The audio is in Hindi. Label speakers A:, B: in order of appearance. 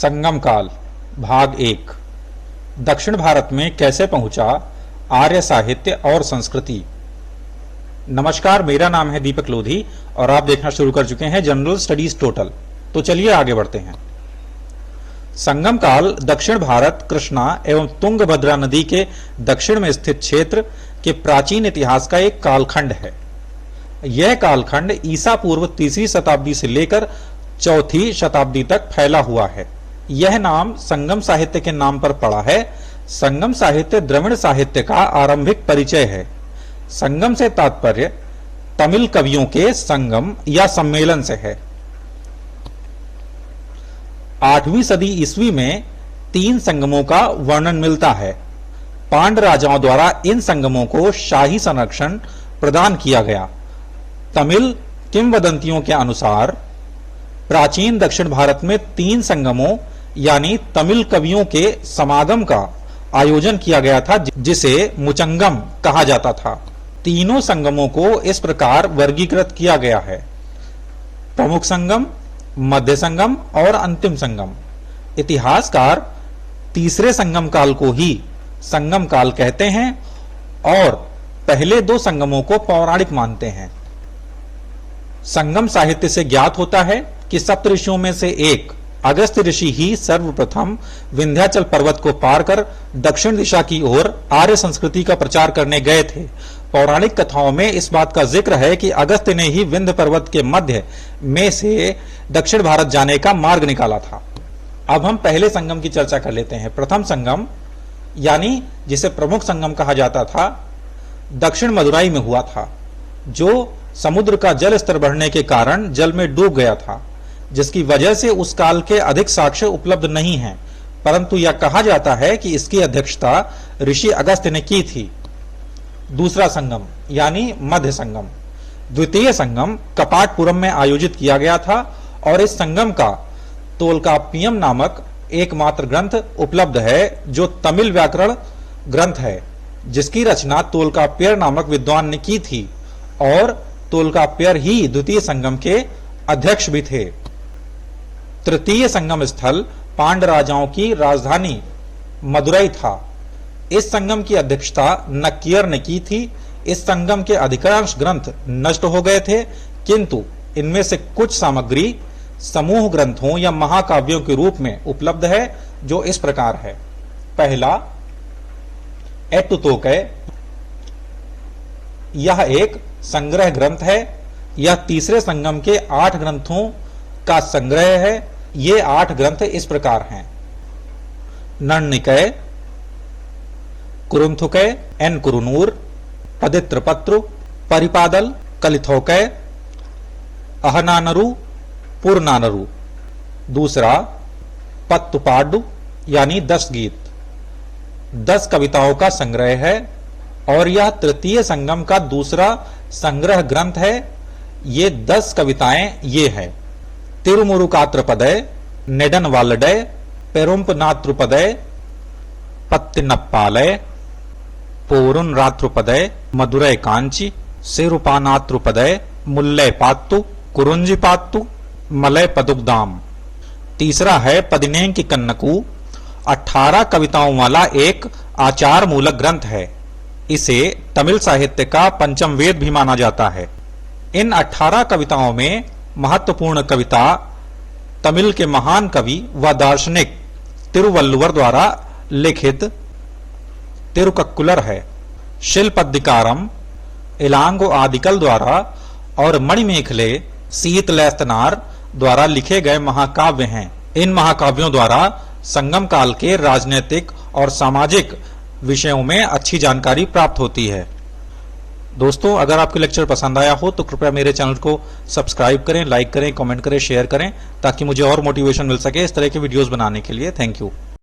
A: संगम काल भाग 1 दक्षिण भारत में कैसे पहुंचा आर्य साहित्य और संस्कृति। नमस्कार, मेरा नाम है दीपक लोधी और आप देखना शुरू कर चुके हैं जनरल स्टडीज टोटल। तो चलिए आगे बढ़ते हैं। संगम काल दक्षिण भारत कृष्णा एवं तुंगभद्रा नदी के दक्षिण में स्थित क्षेत्र के प्राचीन इतिहास का एक कालखंड है। यह कालखंड ईसा पूर्व 3री शताब्दी से लेकर 4वीं शताब्दी तक फैला हुआ है। यह नाम संगम साहित्य के नाम पर पड़ा है। संगम साहित्य द्रविड़ साहित्य का आरंभिक परिचय है। संगम से तात्पर्य तमिल कवियों के संगम या सम्मेलन से है। 8वीं सदी ईस्वी में 3 संगमों का वर्णन मिलता है। पांड राजाओं द्वारा इन संगमों को शाही संरक्षण प्रदान किया गया। तमिल किंवदंतियों के अनुसार प्राचीन दक्षिण भारत में 3 संगमों यानी तमिल कवियों के समागम का आयोजन किया गया था, जिसे मुचंगम कहा जाता था। तीनों संगमों को इस प्रकार वर्गीकृत किया गया है: प्रमुख संगम, मध्य संगम और अंतिम संगम। इतिहासकार तीसरे संगम काल को ही संगम काल कहते हैं और पहले 2 संगमों को पौराणिक मानते हैं। संगम साहित्य से ज्ञात होता है कि सप्तऋषियों में से एक अगस्त्य ऋषि ही सर्वप्रथम विंध्याचल पर्वत को पार कर दक्षिण दिशा की ओर आर्य संस्कृति का प्रचार करने गए थे। पौराणिक कथाओं में इस बात का जिक्र है कि अगस्त्य ने ही विंध्य पर्वत के मध्य में से दक्षिण भारत जाने का मार्ग निकाला था। अब हम पहले संगम की चर्चा कर लेते हैं। प्रथम संगम यानी जिसे प्रमुख संगम कहा जाता था, दक्षिण मदुराई में हुआ था, जो समुद्र का जल स्तर बढ़ने के कारण जल में डूब गया था, जिसकी वजह से उस काल के अधिक साक्ष्य उपलब्ध नहीं हैं, परंतु यह कहा जाता है कि इसकी अध्यक्षता ऋषि अगस्त्य ने की थी। दूसरा संगम यानी मध्य संगम। द्वितीय संगम कपाटपुरम में आयोजित किया गया था और इस संगम का तोल्काप्पियम नामक एकमात्र ग्रंथ उपलब्ध है, जो तमिल व्याकरण ग्रंथ है, जिसकी रचना तोल्काप्पियर नामक विद्वान ने की थी और तोल्काप्पियर ही द्वितीय संगम के अध्यक्ष भी थे। तृतीय संगम स्थल पांड राजाओं की राजधानी मदुरई था। इस संगम की अध्यक्षता नक्कियर ने की थी। इस संगम के अधिकांश ग्रंथ नष्ट हो गए थे, किंतु इनमें से कुछ सामग्री समूह ग्रंथों या महाकाव्यों के रूप में उपलब्ध है, जो इस प्रकार है। पहला एट्टुतोकै, यह एक संग्रह ग्रंथ है। यह तीसरे संगम के 8 ग्रंथों का संग्रह है। ये 8 ग्रंथ इस प्रकार हैं: नन्निकै, कुरुंथुकै, एन कुरुनूर, पदित्रपत्रु, परिपादल, कलिथोकै, अहनानरु, पुरनानरु। दूसरा पत्तुपाडु यानी 10 गीत, 10 कविताओं का संग्रह है और यह तृतीय संगम का दूसरा संग्रह ग्रंथ है। ये 10 कविताएं ये है: तिरुमुरुकात्रपदय, नेडन वाल्लडय, पेरुंपनात्रुपदय, पत्तिनप्पालय, पोरुन रात्रुपदय, मदुरै कांची, सेरुपानात्रुपदय, मुल्लै पात्तु, कुरुंजी पात्तु, मलय पदुगदाम। तीसरा है पदिनेंकी कन्नकू, 18 कविताओं वाला एक आचार मूलक ग्रंथ है। इसे तमिल साहित्य का पंचम वेद भी माना जाता है। इन 18 कविताओं में महत्वपूर्ण कविता तमिल के महान कवि व दार्शनिक तिरुवल्लुवर द्वारा लिखित तिरुक्कुलर है। शिल्पद्दिकारम इलांगो आदिकल द्वारा और मणिमेखले सीतलैस्तनार द्वारा लिखे गए महाकाव्य हैं। इन महाकाव्यों द्वारा संगम काल के राजनीतिक और सामाजिक विषयों में अच्छी जानकारी प्राप्त होती है। दोस्तों, अगर आपको लेक्चर पसंद आया हो तो कृपया मेरे चैनल को सब्सक्राइब करें, लाइक करें, कमेंट करें, शेयर करें, ताकि मुझे और मोटिवेशन मिल सके इस तरह के वीडियोस बनाने के लिए। Thank you.